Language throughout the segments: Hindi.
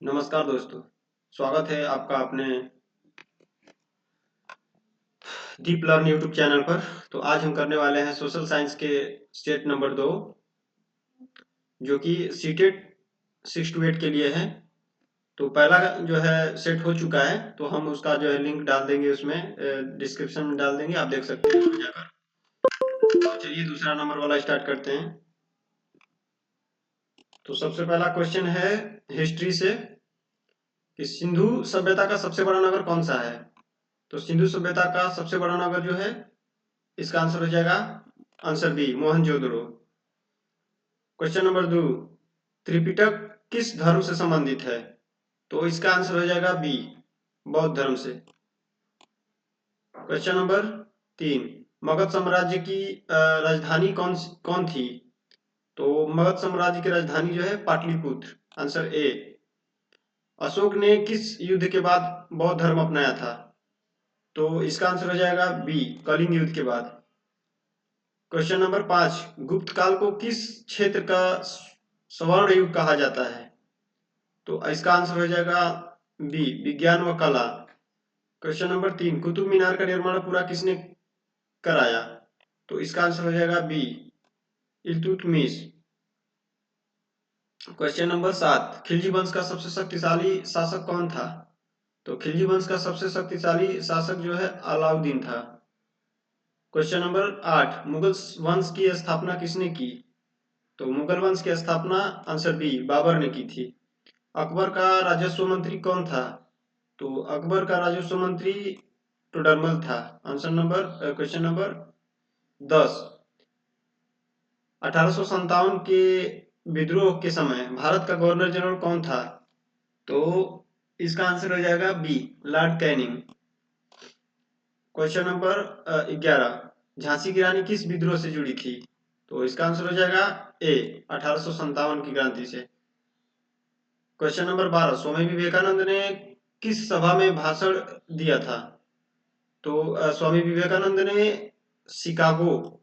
नमस्कार दोस्तों, स्वागत है आपका अपने डीप लर्न यूट्यूब चैनल पर। तो आज हम करने वाले हैं सोशल साइंस के स्टेट नंबर 2, जो कि सीटेट 6 to 8 के लिए है। तो पहला जो है सेट हो चुका है, तो हम उसका जो है लिंक डाल देंगे, उसमें डिस्क्रिप्शन में डाल देंगे, आप देख सकते हैं उसमें जाकर। तो चलिए दूसरा नंबर वाला स्टार्ट करते हैं। तो सबसे पहला क्वेश्चन है हिस्ट्री से कि सिंधु सभ्यता का सबसे बड़ा नगर कौन सा है। तो सिंधु सभ्यता का सबसे बड़ा नगर जो है, इसका आंसर हो जाएगा answer B, Mohenjodaro. Question number 2, Tripitaka किस धर्म से संबंधित है। तो इसका आंसर हो जाएगा बी, बौद्ध धर्म से। क्वेश्चन नंबर 3, मगध साम्राज्य की राजधानी कौन कौन थी। तो मगध साम्राज्य की राजधानी जो है पाटलिपुत्र, आंसर ए। अशोक ने किस युद्ध के बाद बौद्ध धर्म अपनाया था। तो इसका आंसर हो जाएगा बी, कलिंग युद्ध के बाद। क्वेश्चन नंबर 5, गुप्त काल को किस क्षेत्र का स्वर्ण युग कहा जाता है। तो इसका आंसर हो जाएगा बी, विज्ञान व कला। क्वेश्चन नंबर 3, कुतुब मीनार का निर्माण पूरा किसने कराया। तो इसका आंसर हो जाएगा B, Iltutmish. Question number 7, Khilji वंश का सबसे शक्तिशाली शासक कौन था। तो खिलजी वंश का सबसे शक्तिशाली शासक जो है अलाउद्दीन था। क्वेश्चन नंबर 8, मुगल वंश की स्थापना किसने की। तो मुगल वंश की स्थापना आंसर बी, बाबर ने की थी। अकबर का राजस्व मंत्री कौन था। तो अकबर का राजस्व मंत्री टोडरमल था। आंसर नंबर क्वेश्चन नंबर 10, 1857 के विद्रोह के समय भारत का गवर्नर जनरल कौन था। तो इसका आंसर हो जाएगा B, Lord Canning. Question number 11, Jhansi की रानी किस विद्रोह से जुड़ी थी। तो इसका आंसर हो जाएगा ए, 1857 की क्रांति से। क्वेश्चन नंबर 12, स्वामी विवेकानंद ने किस सभा में भाषण दिया था। तो स्वामी विवेकानंद ने शिकागो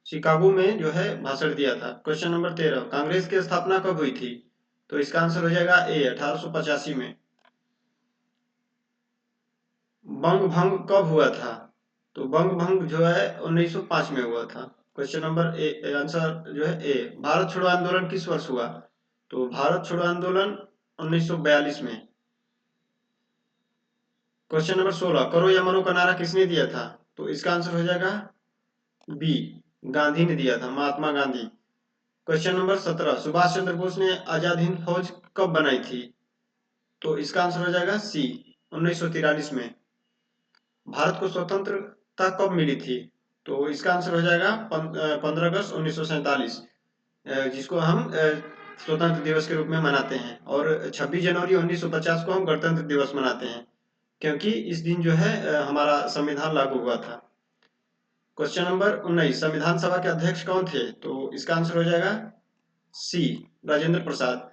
शिकागो में जो है भाषण दिया था। क्वेश्चन नंबर 13, कांग्रेस की स्थापना कब हुई थी। तो इसका आंसर हो जाएगा ए, 1885 में। बंग भंग कब हुआ था। तो बंग भंग जो है 1905 में हुआ था। क्वेश्चन नंबर ए, आंसर जो है ए। भारत छोड़ो आंदोलन किस वर्ष हुआ। तो भारत छोड़ो आंदोलन 1942 में। क्वेश्चन नंबर 16, करो या मरो का नारा किसने दिया था। तो इसका आंसर हो जाएगा बी, गांधी ने दिया था, महात्मा गांधी। क्वेश्चन नंबर 17, सुभाष चंद्र बोस ने आजाद हिंद फौज कब बनाई थी। तो इसका आंसर हो जाएगा सी, 1943 में। भारत को स्वतंत्रता कब मिली थी। तो इसका आंसर हो जाएगा 15 अगस्त 1947, जिसको हम स्वतंत्र दिवस के रूप में मनाते हैं। और 26 जनवरी 1950 को हम गणतंत्र दिवस मनाते हैं, क्योंकि इस दिन जो है हमारा संविधान लागू हुआ था। क्वेश्चन नंबर 19, संविधान सभा के अध्यक्ष कौन थे। तो इसका आंसर हो जाएगा सी, राजेंद्र प्रसाद।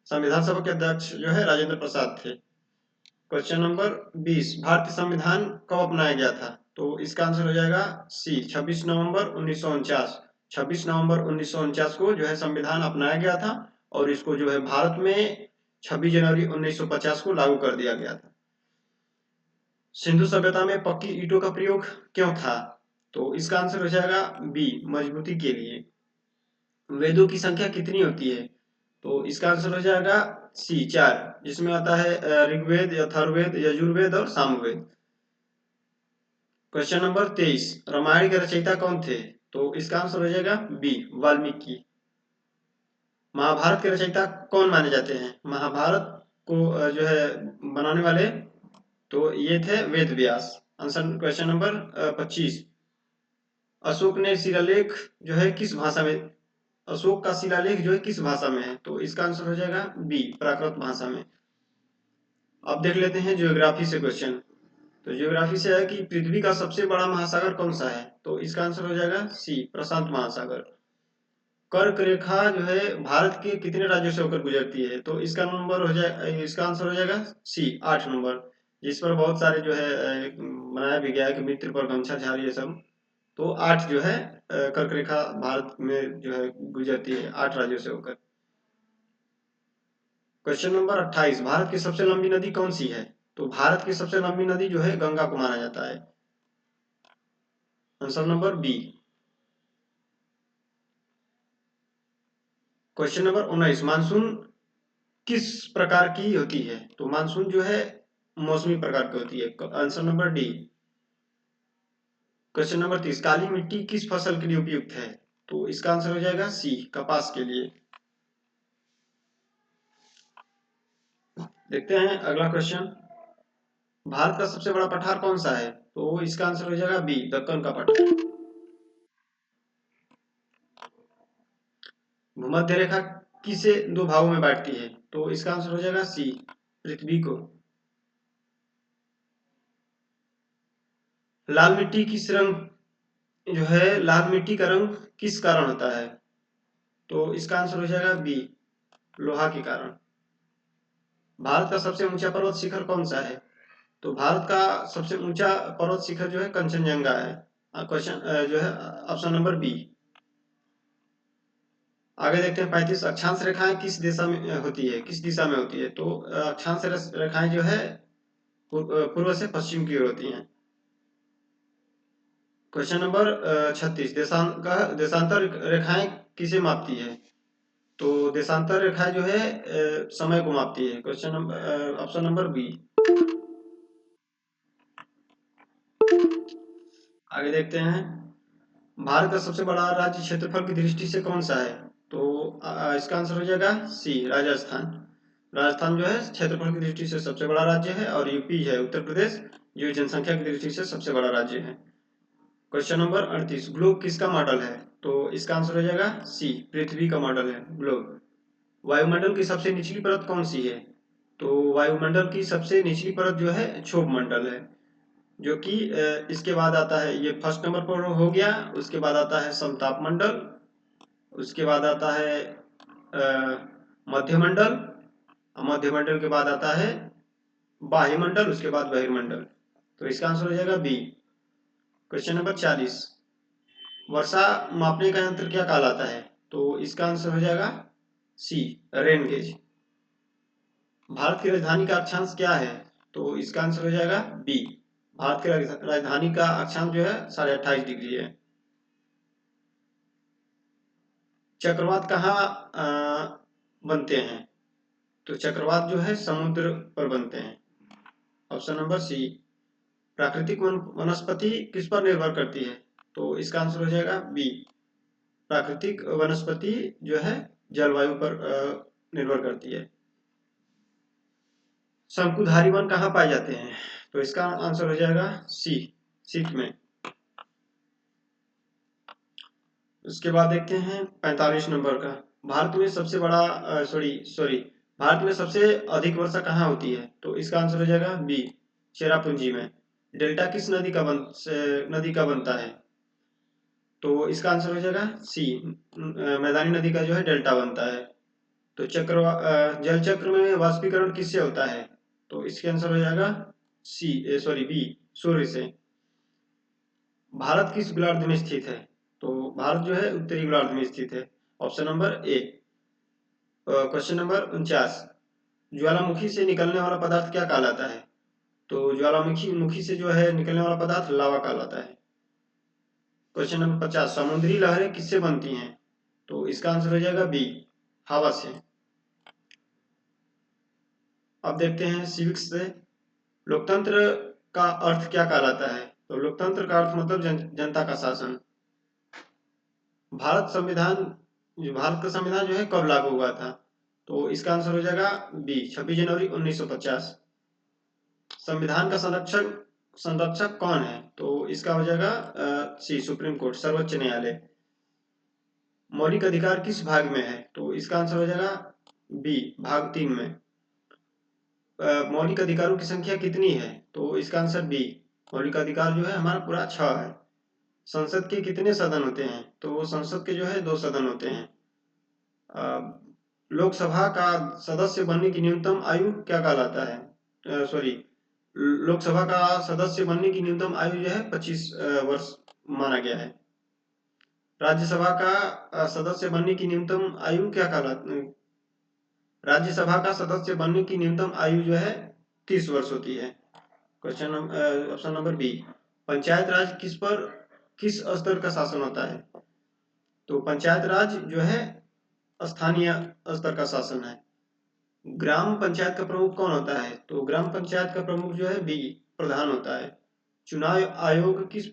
संविधान सभा के अध्यक्ष जो है राजेंद्र प्रसाद थे। क्वेश्चन नंबर 20, भारतीय संविधान कब अपनाया गया था। तो इसका आंसर हो जाएगा सी, 26 नवंबर 1949। 26 नवंबर 1949 को जो है संविधान अपनाया गया था, और इसको जो है भारत में 26 जनवरी 1950 को लागू कर दिया गया था। सिंधु सभ्यता में पक्की ईंटों का प्रयोग क्यों था। तो इसका आंसर हो जाएगा बी, मजबूती के लिए। वेदों की संख्या कितनी होती है। तो इसका आंसर हो जाएगा सी, 4, जिसमें आता है ऋग्वेद, अथर्ववेद, यजुर्वेद और सामवेद। क्वेश्चन नंबर 23, रामायण के रचयिता कौन थे। तो इसका आंसर हो जाएगा बी, वाल्मीकि। महाभारत के रचयिता कौन माने जाते हैं। महाभारत को जो है बनाने वाले, तो ये थे Ved Vyas. Answer question number 25, Ashok ने शिलालेख जो है किस भाषा में, अशोक का शिलालेख जो है किस भाषा में है। तो इसका आंसर हो जाएगा बी, प्राकृत भाषा में। अब देख लेते हैं ज्योग्राफी से क्वेश्चन। तो ज्योग्राफी से है कि पृथ्वी का सबसे बड़ा महासागर कौन सा है। तो इसका आंसर हो जाएगा सी, प्रशांत महासागर। कर्क रेखा जो है भारत के कितने राज्यों से होकर गुजरती है। तो इसका नंबर हो जाए, इसका आंसर हो जाएगा सी, 8 नंबर, जिस पर बहुत सारे जो है बनाया भी गया है कि मित्र पर गमछा झाड़ी, ये सब। तो 8 जो है कर्क रेखा भारत में जो है गुजरती है 8 राज्यों से होकर। क्वेश्चन नंबर 28, भारत की सबसे लंबी नदी कौन सी है? तो भारत की सबसे लंबी नदी जो है गंगा को माना जाता है। Answer number B. Question number 19, monsoon किस प्रकार की होती है? तो मानसून जो है मौसमी प्रकार की होती है। Answer number D. Question number 30, काली मिट्टी किस फसल के लिए उपयुक्त है? तो इसका आंसर हो जाएगा सी, कपास के लिए। देखते हैं अगला क्वेश्चन, भारत का सबसे बड़ा पठार कौन सा है? तो इसका आंसर हो जाएगा बी, दक्कन का पठार। भूमध्य रेखा किसे दो भागों में बांटती है? तो इसका आंसर हो जाएगा सी, पृथ्वी को। लाल मिट्टी किस रंग जो है लाल मिट्टी का रंग किस कारण होता है? तो इसका आंसर हो जाएगा बी, लोहा के कारण। भारत का सबसे ऊंचा पर्वत शिखर कौन सा है? तो भारत का सबसे ऊंचा पर्वत शिखर जो है कंचनजंगा है। क्वेश्चन जो है ऑप्शन नंबर बी। आगे देखते हैं 35, अक्षांश रेखाएं किस दिशा में होती है, किस दिशा में होती है? तो अक्षांश रेखाएं जो है पूर्व से पश्चिम की ओर होती हैं। क्वेश्चन नंबर 36, देशांतर रेखाएं किसे मापती है? तो देशांतर रेखाएं जो है समय को मापती है। Question number option number B. आगे देखते हैं, भारत का सबसे बड़ा राज्य क्षेत्रफल की दृष्टि से कौन सा है? तो इसका आंसर हो जाएगा सी, राजस्थान। राजस्थान जो है क्षेत्रफल की दृष्टि से सबसे बड़ा राज्य है, और यूपी है, उत्तर प्रदेश, जो जनसंख्या की दृष्टि से सबसे बड़ा राज्य है। क्वेश्चन नंबर 38, ग्लोब किसका मॉडल है? तो इसका आंसर हो जाएगा सी, पृथ्वी का मॉडल है ग्लोब। वायुमंडल की सबसे निचली परत कौन सी है? तो वायुमंडल की सबसे निचली परत जो है क्षोभ मंडल है, जो कि इसके बाद आता है, ये फर्स्ट नंबर पर हो गया। उसके बाद आता है समताप मंडल, उसके बाद आता है मध्यमंडल, मध्यमंडल के बाद आता है बाह्यमंडल, उसके बाद बहिर्मंडल। तो इसका आंसर हो जाएगा बी। क्वेश्चन नंबर 40, वर्षा मापने का यंत्र क्या कहलाता है? तो इसका आंसर हो जाएगा सी, रेन गेज। भारत की राजधानी का अक्षांश क्या है? तो इसका आंसर हो जाएगा बी, भारत की राजधानी का अक्षांश जो है 28.5 डिग्री है। चक्रवात कहाँ बनते हैं? तो चक्रवात जो है समुद्र पर बनते हैं। Option number C. प्राकृतिक वनस्पति किस पर निर्भर करती है? तो इसका आंसर हो जाएगा बी, प्राकृतिक वनस्पति जो है जलवायु पर निर्भर करती है। शंकुधारी वन कहाँ पाए जाते हैं? तो इसका आंसर हो जाएगा सी, शीत में। उसके बाद देखते हैं 45 नंबर का, भारत में सबसे बड़ा सॉरी भारत में सबसे अधिक वर्षा कहाँ होती है? तो इसका आंसर हो जाएगा बी, चेरापूंजी में। डेल्टा किस नदी का बनता है? तो इसका आंसर हो जाएगा सी, मैदानी नदी का जो है डेल्टा बनता है। तो जल चक्र में वाष्पीकरण किससे होता है? तो इसके आंसर हो जाएगा बी, सूर्य से। भारत किस गोलार्ध में स्थित है? तो भारत जो है उत्तरी गोलार्ध में स्थित है। Option number A. Question number 49, ज्वालामुखी से निकलने वाला पदार्थ क्या कहलाता है? तो ज्वालामुखी मुखी से जो है निकलने वाला पदार्थ लावा कहलाता है। क्वेश्चन नंबर 50, समुद्री लहरें किससे बनती हैं? तो इसका आंसर हो जाएगा बी, हवा से। अब देखते हैं सिविक्स से, लोकतंत्र का अर्थ क्या कहलाता है? तो लोकतंत्र का अर्थ मतलब जनता का शासन। भारत का संविधान जो है कब लागू हुआ था? तो इसका आंसर हो जाएगा बी, 26 जनवरी 1950। संविधान का संरक्षक कौन है? तो इसका हो जाएगा सी, सुप्रीम कोर्ट, सर्वोच्च न्यायालय। मौलिक अधिकार किस भाग में है? तो इसका आंसर हो जाएगा बी, भाग 3 में। मौलिक अधिकारों की संख्या कितनी है? तो इसका आंसर बी, मौलिक अधिकार जो है हमारा पूरा 6 है। संसद के कितने सदन होते हैं? तो संसद के जो है 2 सदन होते हैं। लोकसभा का सदस्य बनने की न्यूनतम आयु क्या कहलाता है? लोकसभा का सदस्य बनने की न्यूनतम आयु जो है 25 वर्ष माना गया है। राज्यसभा का सदस्य बनने की न्यूनतम आयु क्या कहलाता है? राज्यसभा का सदस्य बनने की न्यूनतम आयु जो है 30 वर्ष होती है। Question option number B. Panchayat Raj किस स्तर का शासन होता है? तो पंचायत राज जो है स्थानीय स्तर का शासन है। ग्राम पंचायत का प्रमुख कौन होता है? तो ग्राम पंचायत का प्रमुख जो है बी प्रधान होता है। चुनाव आयोग किस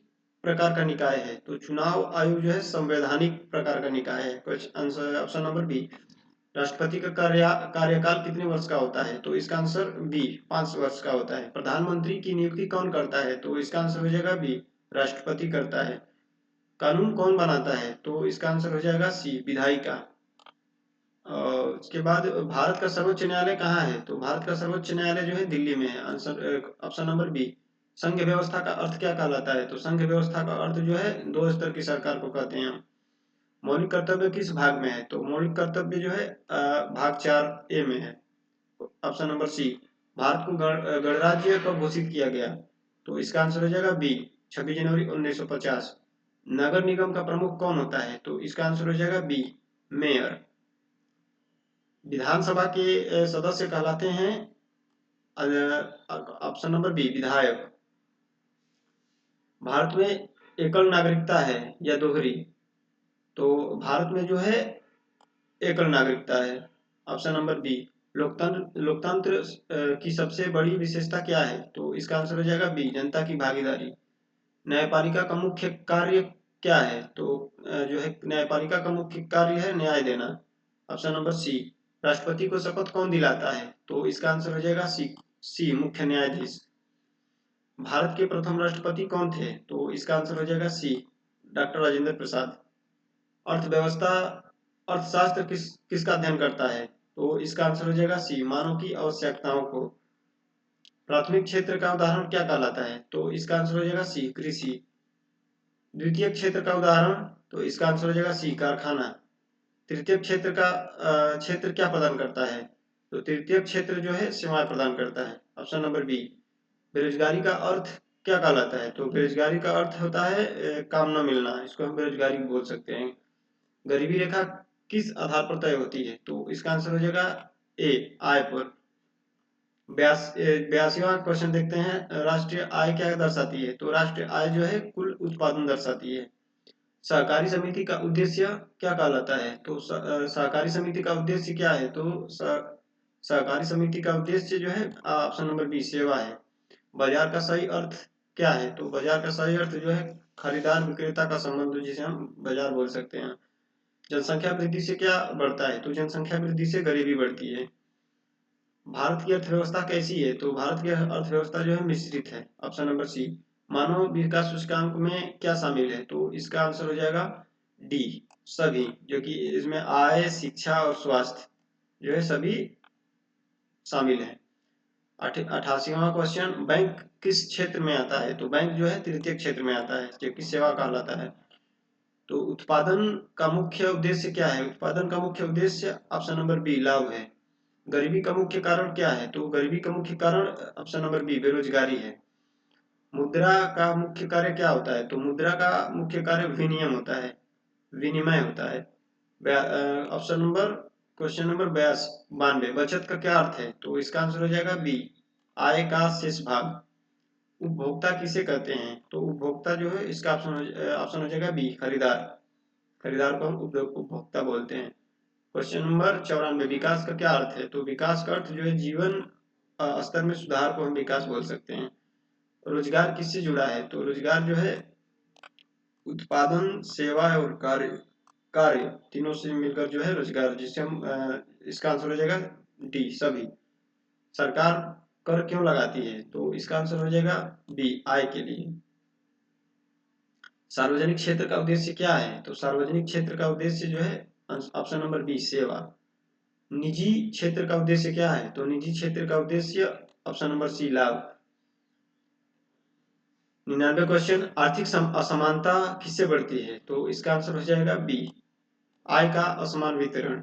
प्रकार का निकाय है? तो चुनाव आयोग जो है संवैधानिक प्रकार का निकाय है। Question answer option number B. राष्ट्रपति का कार्यकाल कितने वर्ष का होता है? तो इसका आंसर बी 5 वर्ष का होता है। प्रधानमंत्री की नियुक्ति कौन करता है? तो इसका आंसर हो जाएगा बी राष्ट्रपति करता है। कानून कौन बनाता है? तो इसका आंसर हो जाएगा सी विधायिका। और उसके बाद भारत का सर्वोच्च न्यायालय कहाँ है? तो भारत का सर्वोच्च न्यायालय जो है दिल्ली में है। Answer option number B. संघ व्यवस्था का अर्थ क्या कहलाता है? तो संघ व्यवस्था का अर्थ जो है 2 स्तर की सरकार को कहते हैं हम। मौलिक कर्तव्य किस भाग में है? तो मौलिक कर्तव्य जो है भाग 4A में है। ऑप्शन नंबर सी। भारत को गणराज्य कब घोषित किया गया? तो इसका आंसर हो जाएगा बी 26 जनवरी 1950। नगर निगम का प्रमुख कौन होता है? तो इसका आंसर हो जाएगा बी मेयर। विधानसभा के सदस्य कहलाते हैं ऑप्शन नंबर बी विधायक। भारत में एकल नागरिकता है या दोहरी? तो भारत में जो है एकल नागरिकता है। Option number B. लोकतंत्र की सबसे बड़ी विशेषता क्या है? तो इसका आंसर हो जाएगा बी जनता की भागीदारी। न्यायपालिका का मुख्य कार्य क्या है? तो जो है न्यायपालिका का मुख्य कार्य है न्याय देना। Option number C. राष्ट्रपति को शपथ कौन दिलाता है? तो इसका आंसर हो जाएगा सी मुख्य न्यायाधीश। भारत के प्रथम राष्ट्रपति कौन थे? तो इसका आंसर हो जाएगा सी डॉक्टर राजेंद्र प्रसाद। अर्थव्यवस्था अर्थशास्त्र किसका अध्ययन करता है? तो इसका आंसर हो जाएगा सी मानव की आवश्यकताओं को। प्राथमिक क्षेत्र का उदाहरण क्या कहलाता है? तो इसका आंसर हो जाएगा सी कृषि। द्वितीय क्षेत्र का उदाहरण? तो इसका आंसर हो जाएगा सी कारखाना। तृतीय क्षेत्र क्या प्रदान करता है? तो तृतीय क्षेत्र जो है सेवाएं प्रदान करता है। Option number B. बेरोजगारी का अर्थ क्या कहलाता है? तो बेरोजगारी का अर्थ होता है काम न मिलना, इसको हम बेरोजगारी बोल सकते हैं। गरीबी रेखा किस आधार पर तय होती है? तो इसका आंसर हो जाएगा ए आय पर। 82वां क्वेश्चन देखते हैं। राष्ट्रीय आय क्या दर्शाती है? तो राष्ट्रीय आय जो है कुल उत्पादन दर्शाती है। सहकारी समिति का उद्देश्य क्या कहलाता है? तो सहकारी समिति का उद्देश्य क्या है? तो सहकारी समिति का उद्देश्य जो है ऑप्शन नंबर बी सेवा है। बाजार का सही अर्थ क्या है? तो बाजार का सही अर्थ जो है खरीदार विक्रेता का संबंध, जिसे हम बाजार बोल सकते हैं। जनसंख्या वृद्धि से क्या बढ़ता है? तो जनसंख्या वृद्धि से गरीबी बढ़ती है। भारत की अर्थव्यवस्था कैसी है? तो भारत की अर्थव्यवस्था जो है मिश्रित है। ऑप्शन नंबर सी। मानव विकास सूचकांक में क्या शामिल है? तो इसका आंसर हो जाएगा डी सभी, जो कि इसमें आय शिक्षा और स्वास्थ्य जो है सभी शामिल है। 88वां क्वेश्चन। बैंक किस क्षेत्र में आता है? तो बैंक जो है तृतीय क्षेत्र में आता है, जो कि सेवा कहलाता है। तो उत्पादन का मुख्य उद्देश्य क्या है? उत्पादन का मुख्य उद्देश्य ऑप्शन नंबर बी लाभ है। गरीबी का मुख्य कारण क्या है? तो गरीबी का मुख्य कारण ऑप्शन नंबर बी बेरोजगारी है। मुद्रा का मुख्य कार्य क्या होता है? तो मुद्रा का मुख्य कार्य विनिमय होता है, विनिमय होता है। ऑप्शन नंबर क्वेश्चन नंबर 92 बचत का क्या अर्थ है? तो इसका आंसर हो जाएगा बी आय का शेष भाग। उपभोक्ता किसे कहते हैं? तो उपभोक्ता जो है इसका ऑप्शन हो जाएगा बी खरीदार। खरीदार को हम उपभोक्ता बोलते हैं। क्वेश्चन नंबर 94 विकास का क्या अर्थ है? तो विकास का अर्थ जो है जीवन स्तर में सुधार को हम विकास बोल सकते हैं। रोजगार किससे जुड़ा है? तो रोजगार जो है उत्पादन सेवा और कार्य कार्य तीनों से मिलकर जो है रोजगार, जिससे हम इसका आंसर हो जाएगा डी सभी। सरकार कर क्यों लगाती है? तो इसका आंसर हो जाएगा बी आय के लिए। सार्वजनिक क्षेत्र का उद्देश्य क्या है? तो सार्वजनिक क्षेत्र का उद्देश्य जो है ऑप्शन नंबर बी सेवा। निजी क्षेत्र का उद्देश्य क्या है? तो निजी क्षेत्र का उद्देश्य ऑप्शन नंबर सी लाभ। 99 क्वेश्चन। आर्थिक असमानता किससे बढ़ती है? तो इसका आंसर हो जाएगा बी आय का असमान वितरण।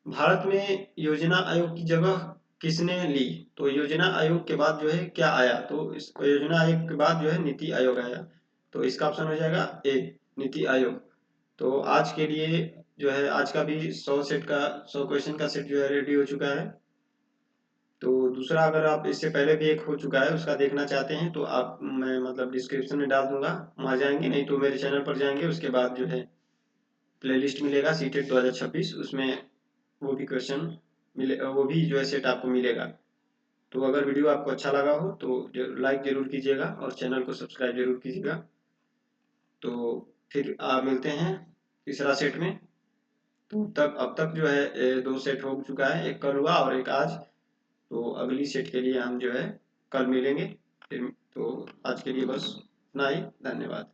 भारत में योजना आयोग की जगह किसने ली? तो योजना आयोग के बाद जो है क्या आया? तो इस योजना आयोग के बाद जो है नीति आयोग आया। तो इसका ऑप्शन हो जाएगा ए नीति आयोग। तो आज के लिए जो है आज का भी 100 क्वेश्चन का सेट जो है रेडी हो चुका है। तो दूसरा अगर आप इससे पहले भी एक हो चुका है उसका देखना चाहते हैं तो आप मैं मतलब डिस्क्रिप्शन में डाल दूंगा, वहाँ जाएंगे, नहीं तो मेरे चैनल पर जाएंगे, उसके बाद जो है प्लेलिस्ट मिलेगा सीटेट 2026, उसमें वो भी क्वेश्चन मिले, वो भी जो है सेट आपको मिलेगा। तो अगर वीडियो आपको अच्छा लगा हो तो लाइक जरूर कीजिएगा और चैनल को सब्सक्राइब जरूर कीजिएगा। तो फिर मिलते हैं तीसरा सेट में। तो तक अब तक जो है 2 सेट हो चुका है, एक कल हुआ और एक आज। तो अगली सेट के लिए हम जो है कल मिलेंगे फिर। तो आज के लिए बस इतना ही, धन्यवाद।